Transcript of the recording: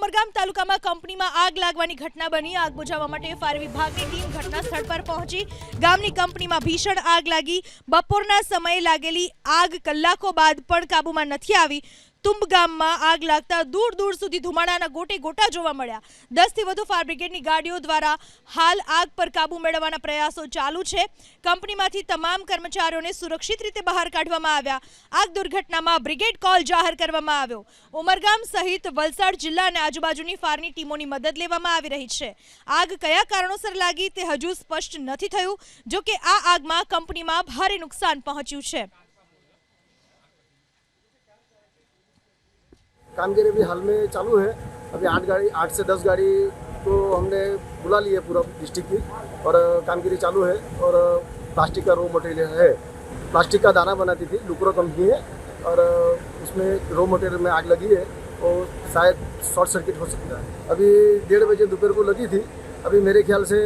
ઉમરગામ તાલુકામાં કંપનીમાં આગ લાગવાની ઘટના બની। આગ બુઝાવવા માટે ફાયર વિભાગની ટીમ ઘટના સ્થળ પર પહોંચી। ગામની કંપનીમાં ભીષણ આગ લાગી। બપોરના સમયે લાગેલી આગ કલાકો બાદ પણ કાબૂમાં નથી આવી। તુંબ ગામમાં આગ લાગતા દૂર દૂર સુધી ધુમાડાના ગોટે ગોટા જોવા મળ્યા। 10 થી વધુ ફાયર બ્રિગેડની ગાડીઓ દ્વારા હાલ આગ પર કાબૂ મેળવવાના પ્રયાસો ચાલુ છે। કંપનીમાંથી તમામ કર્મચારીઓને સુરક્ષિત રીતે બહાર કાઢવામાં આવ્યા। આગ દુર્ઘટનામાં બ્રિગેડ કોલ જાહેર કરવામાં આવ્યો। ઉમરગામ સહિત વલસાડ જિલ્લા અને આજુબાજુની ફાયરની ટીમોની મદદ લેવામાં આવી રહી છે। આગ કયા કારણોસર લાગી તે હજુ સ્પષ્ટ નથી થયું। જો કે આ આગમાં કંપનીમાં ભારે નુકસાન પહોંચ્યું છે। कामगिरी भी हाल में चालू है। अभी 8 से 10 गाड़ी तो हमने बुला ली है पूरा डिस्ट्रिक्ट की, और कामगिरी चालू है। और प्लास्टिक का रॉ मटेरियल है, प्लास्टिक का दाना बनाती थी लुक्रो कंपनी है, और उसमें रॉ मटेरियल में आग लगी है और शायद शॉर्ट सर्किट हो सकता है। अभी 1:30 बजे दोपहर को लगी थी। अभी मेरे ख्याल से